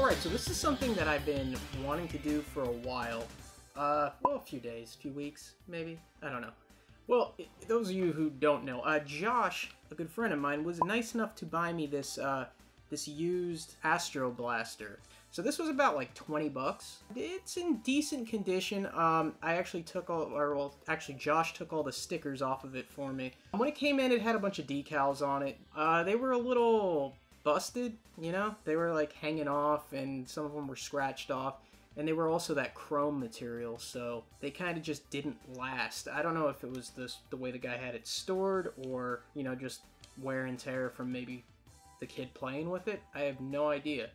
Alright, so this is something that I've been wanting to do for a while. Well, a few days, a few weeks, maybe? I don't know. Well, those of you who don't know, Josh, a good friend of mine, was nice enough to buy me this, this used Astro Blaster. So this was about like 20 bucks. It's in decent condition. I actually took actually Josh took all the stickers off of it for me. When it came in, it had a bunch of decals on it. They were a little busted, you know? They were like hanging off, and some of them were scratched off. And they were also that chrome material, so they kind of just didn't last. I don't know if it was the way the guy had it stored, or, you know, just wear and tear from maybe the kid playing with it. I have no idea.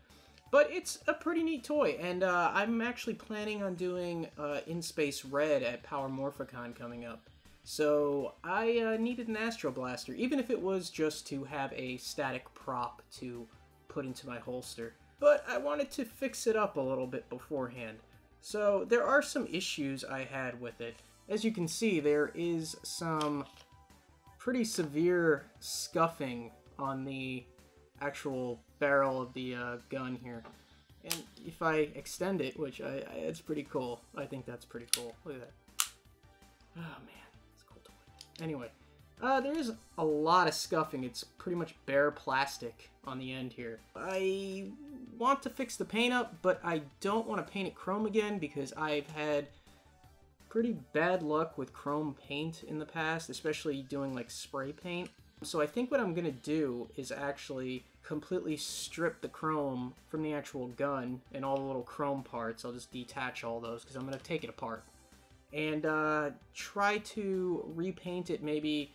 But it's a pretty neat toy, and I'm actually planning on doing In Space Red at Power Morphicon coming up. So I needed an Astro Blaster, even if it was just to have a static prop to put into my holster. But I wanted to fix it up a little bit beforehand. So there are some issues I had with it. As you can see, there is some pretty severe scuffing on the actual barrel of the gun here. And if I extend it, which it's pretty cool. I think that's pretty cool. Look at that. Oh man, it's a cool toy. Anyway, there is a lot of scuffing. It's pretty much bare plastic on the end here. I want to fix the paint up, but I don't want to paint it chrome again because I've had pretty bad luck with chrome paint in the past, especially doing like spray paint. So I think what I'm gonna do is actually completely strip the chrome from the actual gun and all the little chrome parts. I'll just detach all those because I'm gonna take it apart. And try to repaint it maybe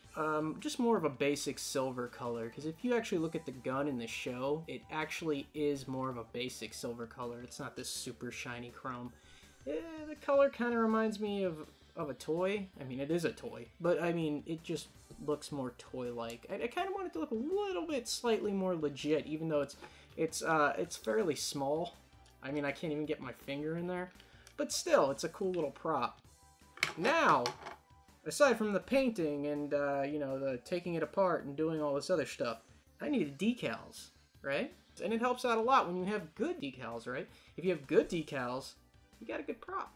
just more of a basic silver color, because if you actually look at the gun in the show, it actually is more of a basic silver color. It's not this super shiny chrome. The color kind of reminds me of a toy. I mean, it is a toy, but I mean, it just looks more toy-like. I kind of want it to look a little bit slightly more legit, even though it's fairly small. I mean, I can't even get my finger in there, but still, it's a cool little prop. Now, aside from the painting and, you know, the taking it apart and doing all this other stuff, I needed decals, right? And it helps out a lot when you have good decals, right? If you have good decals, you got a good prop.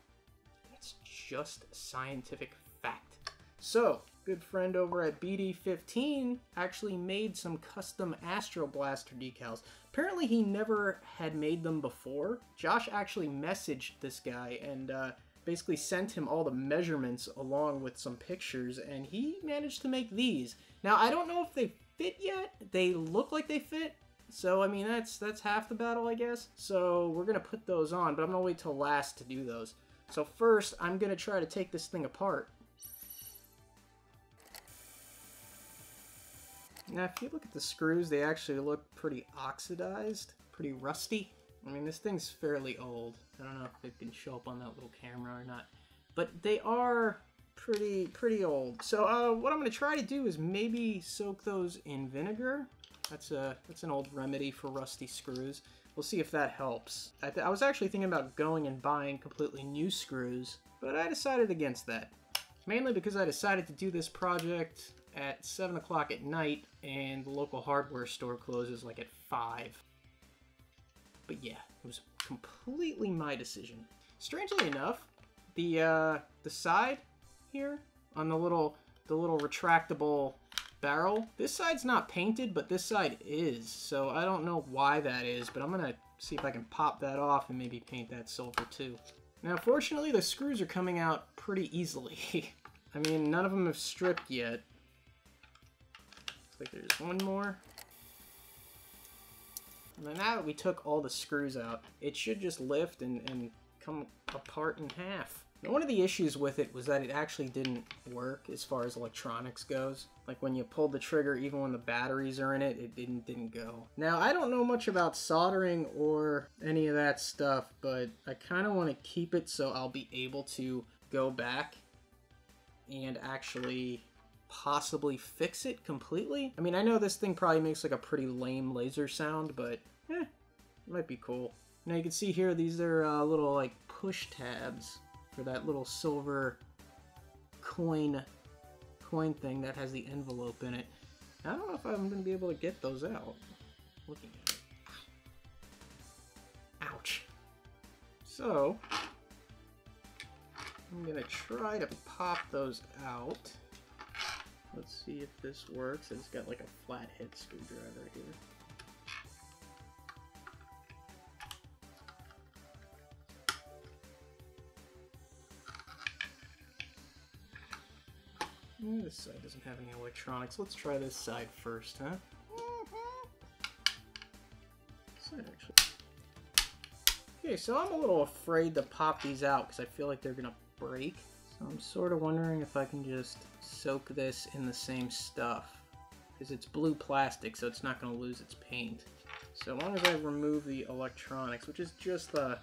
That's just scientific fact. So, good friend over at BD15 actually made some custom Astro Blaster decals. Apparently he never had made them before. Josh actually messaged this guy and, basically sent him all the measurements along with some pictures, and he managed to make these. Now, I don't know if they fit yet. They look like they fit, so I mean, that's half the battle, I guess. So we're gonna put those on, but I'm gonna wait till last to do those. So first, I'm gonna try to take this thing apart. Now, if you look at the screws, they actually look pretty oxidized, pretty rusty. I mean, this thing's fairly old. I don't know if it can show up on that little camera or not, but they are pretty old. So what I'm going to try to do is maybe soak those in vinegar. That's an old remedy for rusty screws. We'll see if that helps. I was actually thinking about going and buying completely new screws, but I decided against that. Mainly because I decided to do this project at 7 o'clock at night, and the local hardware store closes like at 5. But yeah, it was completely my decision. Strangely enough, the side here on the little retractable barrel, this side's not painted, but this side is. So I don't know why that is, but I'm gonna see if I can pop that off and maybe paint that silver too. Now, fortunately, the screws are coming out pretty easily. I mean, none of them have stripped yet. Looks like there's one more. And now that we took all the screws out, it should just lift and come apart in half. Now, one of the issues with it was that it actually didn't work as far as electronics goes. Like when you pulled the trigger, even when the batteries are in it, it didn't go. Now, I don't know much about soldering or any of that stuff, but I kind of want to keep it so I'll be able to go back and actually possibly fix it completely. I mean, I know this thing probably makes like a pretty lame laser sound, but it might be cool. Now you can see here, these are little like push tabs for that little silver coin thing that has the envelope in it. I don't know if I'm going to be able to get those out. Looking at it. Ow. So, I'm gonna try to pop those out. Let's see if this works. It's got like a flathead screwdriver here. This side doesn't have any electronics. Let's try this side first, huh? This side actually. Okay, so I'm a little afraid to pop these out because I feel like they're gonna break. So I'm sort of wondering if I can just soak this in the same stuff, because it's blue plastic, so it's not gonna lose its paint. So as long as I remove the electronics, which is just the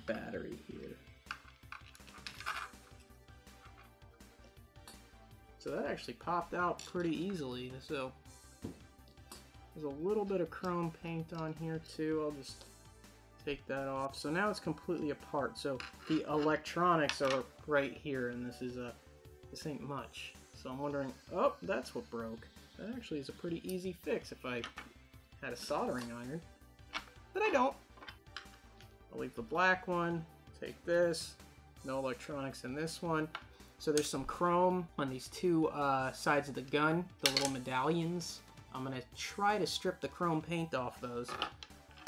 battery here. So that actually popped out pretty easily. So there's a little bit of chrome paint on here too. I'll just take that off. So now it's completely apart. So the electronics are right here, and this ain't much. So I'm wondering, oh, that's what broke. That actually is a pretty easy fix if I had a soldering iron, but I don't. I'll leave the black one, take this, no electronics in this one. So there's some chrome on these two sides of the gun, the little medallions. I'm gonna try to strip the chrome paint off those.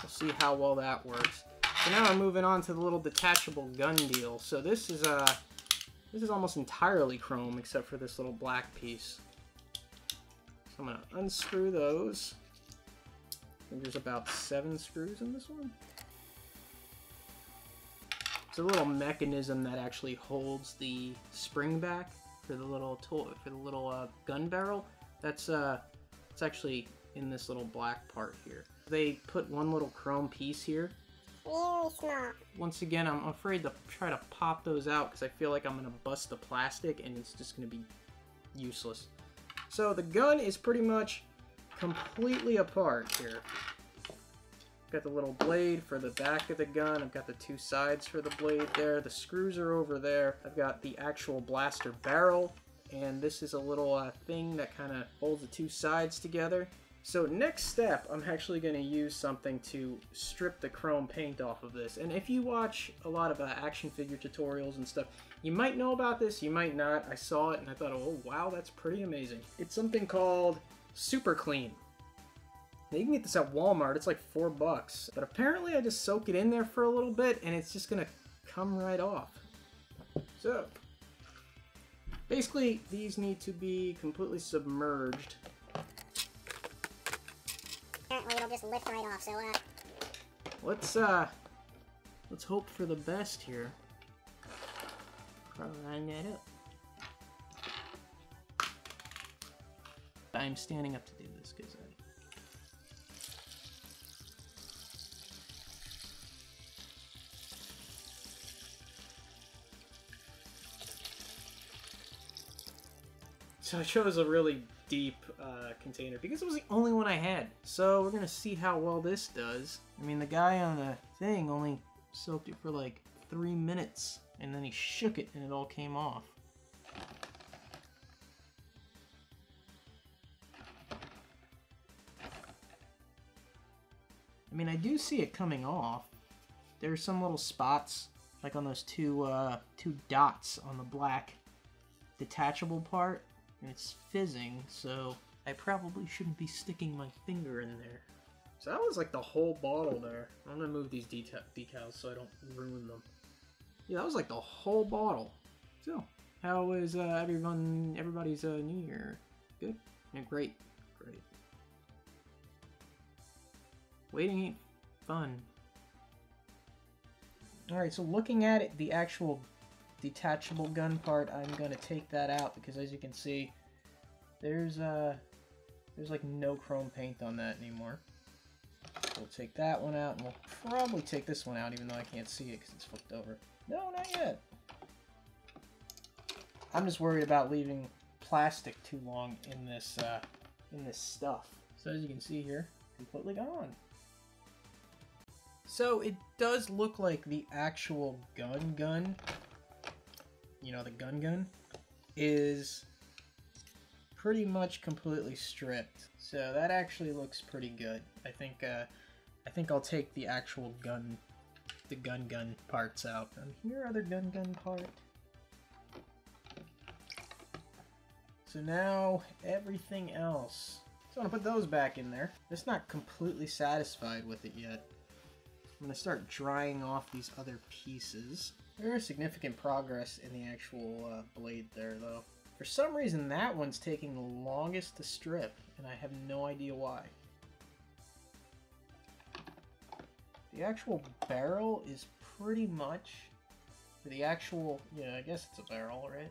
We'll see how well that works. So now I'm moving on to the little detachable gun deal. So this is almost entirely chrome except for this little black piece. So I'm gonna unscrew those. I think there's about 7 screws in this one. It's a little mechanism that actually holds the spring back for the little gun barrel. It's actually in this little black part here. They put one little chrome piece here. Really small. Once again, I'm afraid to try to pop those out because I feel like I'm gonna bust the plastic and it's just gonna be useless. So the gun is pretty much completely apart here. Got the little blade for the back of the gun. I've got the 2 sides for the blade there. The screws are over there. I've got the actual blaster barrel, and this is a little thing that kind of holds the 2 sides together. So next step, I'm actually going to use something to strip the chrome paint off of this. And if you watch a lot of action figure tutorials and stuff, you might know about this, you might not. I saw it and I thought, oh wow, that's pretty amazing. It's something called Super Clean. Now, you can get this at Walmart, it's like $4, but apparently I just soak it in there for a little bit and it's just gonna come right off. So, basically these need to be completely submerged. Apparently it'll just lift right off, so let's hope for the best here. Probably line that up. I'm standing up to do this because So I chose a really deep container because it was the only one I had. So we're gonna see how well this does. I mean, the guy on the thing only soaked it for like 3 minutes and then he shook it and it all came off. I mean, I do see it coming off. There's some little spots like on those two dots on the black detachable part. And it's fizzing, so I probably shouldn't be sticking my finger in there. So that was like the whole bottle there. I'm gonna move these decals so I don't ruin them. Yeah, that was like the whole bottle. So, how is everybody's New Year? Good? Yeah, great. Great. Waiting ain't fun. Alright, so looking at it, the actual detachable gun part, I'm gonna take that out because as you can see, there's like no chrome paint on that anymore. We'll take that one out and we'll probably take this one out even though I can't see it because it's flipped over. No, not yet. I'm just worried about leaving plastic too long in this stuff. So as you can see here, completely gone. So it does look like the actual gun, you know, the gun is pretty much completely stripped. So that actually looks pretty good. I think I'll take the actual gun the gun parts out. Here are the gun part. So now everything else. So I'm gonna put those back in there. Just not completely satisfied with it yet. I'm gonna start drying off these other pieces. There is significant progress in the actual blade there, though. For some reason, that one's taking the longest to strip, and I have no idea why. The actual barrel is pretty much, the actual, yeah, I guess it's a barrel, right?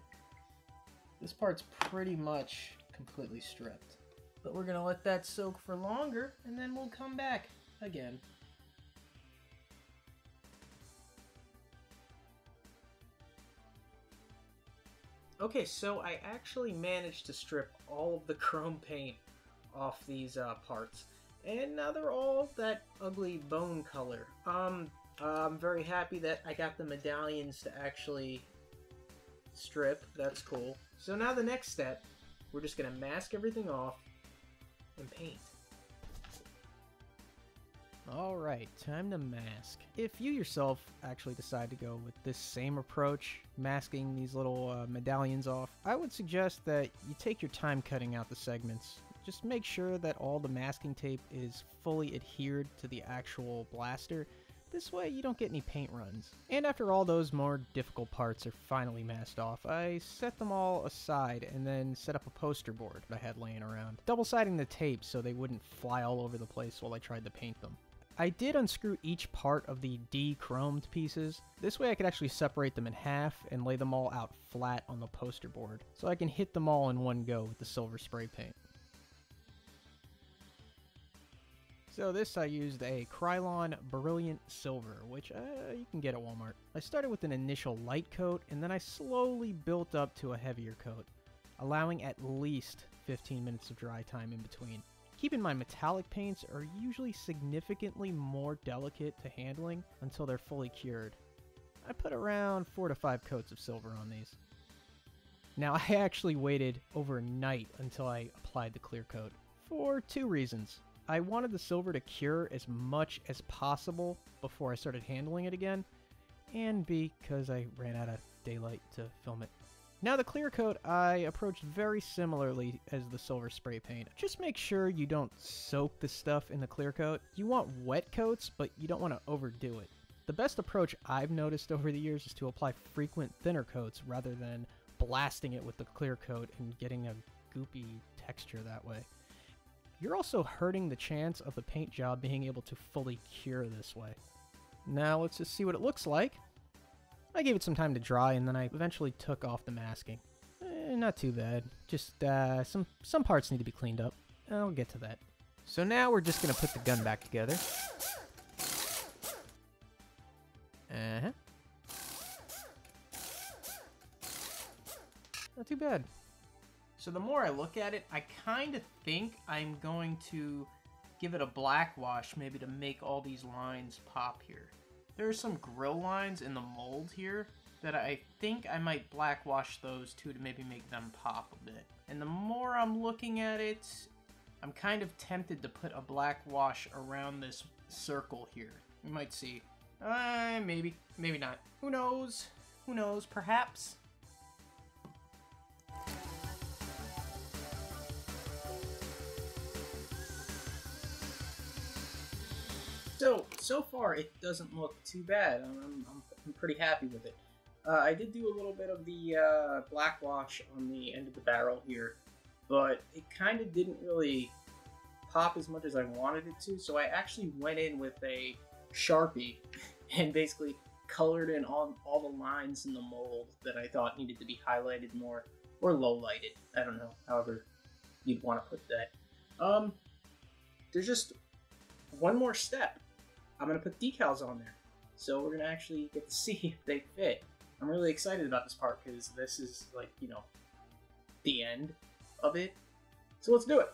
This part's pretty much completely stripped. But we're gonna let that soak for longer, and then we'll come back again. Okay, so I actually managed to strip all of the chrome paint off these parts. And now they're all that ugly bone color. I'm very happy that I got the medallions to actually strip. That's cool. So now the next step, we're just gonna mask everything off and paint. Alright, time to mask. If you yourself actually decide to go with this same approach, masking these little medallions off, I would suggest that you take your time cutting out the segments. Just make sure that all the masking tape is fully adhered to the actual blaster. This way you don't get any paint runs. And after all those more difficult parts are finally masked off, I set them all aside and then set up a poster board I had laying around, double-siding the tape so they wouldn't fly all over the place while I tried to paint them. I did unscrew each part of the de-chromed pieces. This way I could actually separate them in half and lay them all out flat on the poster board, so I can hit them all in one go with the silver spray paint. So this I used a KRYLON Brilliant Silver, which you can get at Walmart. I started with an initial light coat, and then I slowly built up to a heavier coat, allowing at least 15 minutes of dry time in between. Keep in mind, metallic paints are usually significantly more delicate to handling until they're fully cured. I put around 4 to 5 coats of silver on these. Now I actually waited overnight until I applied the clear coat, for 2 reasons. I wanted the silver to cure as much as possible before I started handling it again, and because I ran out of daylight to film it. Now the clear coat, I approached very similarly as the silver spray paint. Just make sure you don't soak the stuff in the clear coat. You want wet coats, but you don't want to overdo it. The best approach I've noticed over the years is to apply frequent thinner coats rather than blasting it with the clear coat and getting a goopy texture that way. You're also hurting the chance of the paint job being able to fully cure this way. Now let's just see what it looks like. I gave it some time to dry, and then I eventually took off the masking. Not too bad. Just some parts need to be cleaned up. I'll get to that. So now we're just going to put the gun back together. Not too bad. So the more I look at it, I kind of think I'm going to give it a black wash, maybe to make all these lines pop here. There are some grill lines in the mold here that I think I might black wash those too to maybe make them pop a bit. And the more I'm looking at it, I'm kind of tempted to put a black wash around this circle here. We might see. Maybe, maybe not. Who knows? Who knows? Perhaps. So far it doesn't look too bad. I'm pretty happy with it. I did do a little bit of the black wash on the end of the barrel here, but it kind of didn't really pop as much as I wanted it to, so I actually went in with a Sharpie and basically colored in all the lines in the mold that I thought needed to be highlighted more, or low-lighted. I don't know, however you'd want to put that. There's just one more step. I'm going to put decals on there, so we're going to actually get to see if they fit. I'm really excited about this part because this is, like, you know, the end of it. So let's do it.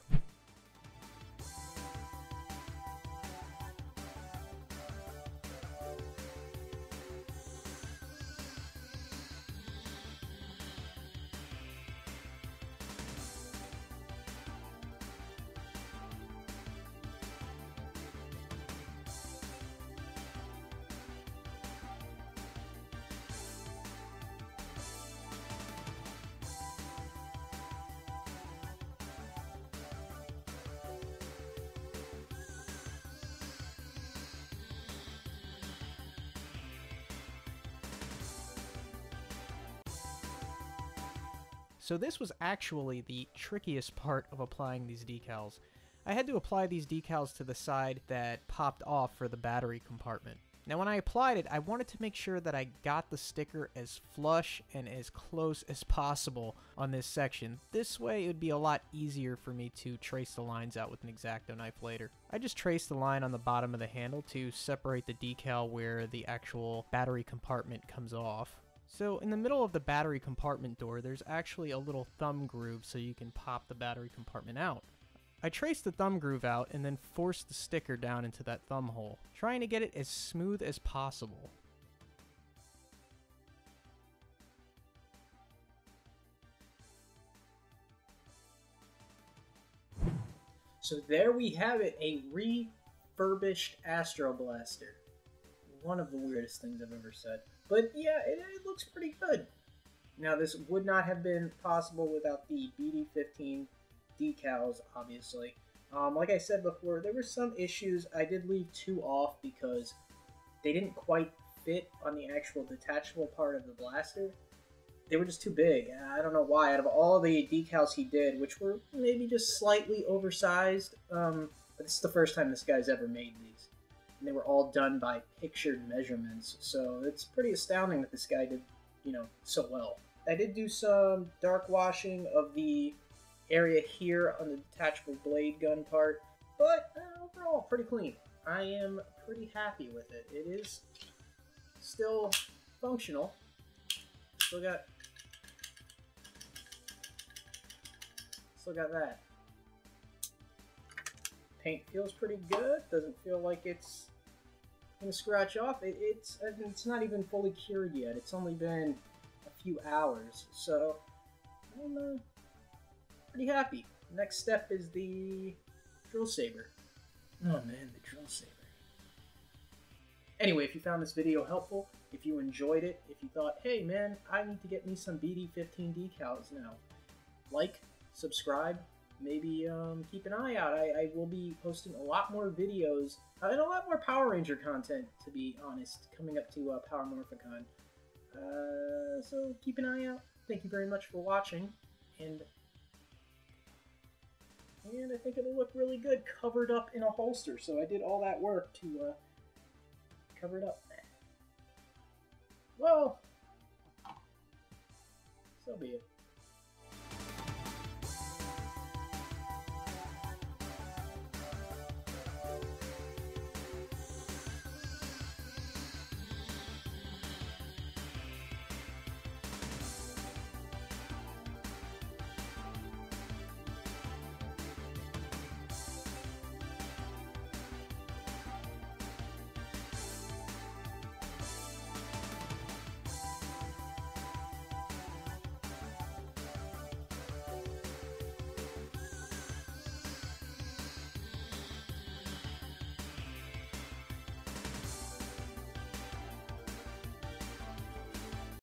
So this was actually the trickiest part of applying these decals. I had to apply these decals to the side that popped off for the battery compartment. Now when I applied it, I wanted to make sure that I got the sticker as flush and as close as possible on this section. This way it would be a lot easier for me to trace the lines out with an X-Acto knife later. I just traced the line on the bottom of the handle to separate the decal where the actual battery compartment comes off. So in the middle of the battery compartment door, there's actually a little thumb groove so you can pop the battery compartment out. I traced the thumb groove out and then forced the sticker down into that thumb hole, trying to get it as smooth as possible. So there we have it, a refurbished Astro Blaster. One of the weirdest things I've ever said. But yeah, it looks pretty good. Now this would not have been possible without the BD15 decals, obviously. Like I said before, there were some issues. I did leave 2 off because they didn't quite fit on the actual detachable part of the blaster. They were just too big. I don't know why. Out of all the decals he did, which were maybe just slightly oversized, but this is the first time this guy's ever made these. And they were all done by pictured measurements, so it's pretty astounding that this guy did, so well. I did do some dark washing of the area here on the detachable blade gun part, but overall pretty clean. I am pretty happy with it. It is still functional. Still got that. Paint feels pretty good. Doesn't feel like it's gonna scratch off. It's not even fully cured yet. It's only been a few hours, so I'm pretty happy. Next step is the drill saber. Oh man, the drill saber. Anyway, if you found this video helpful, if you enjoyed it, if you thought, hey man, I need to get me some BD15 decals now, like, subscribe, maybe keep an eye out. I will be posting a lot more videos and a lot more Power Ranger content, to be honest, coming up to Power Morphicon. So keep an eye out. Thank you very much for watching, and I think it'll look really good covered up in a holster. So I did all that work to cover it up. Well, so be it.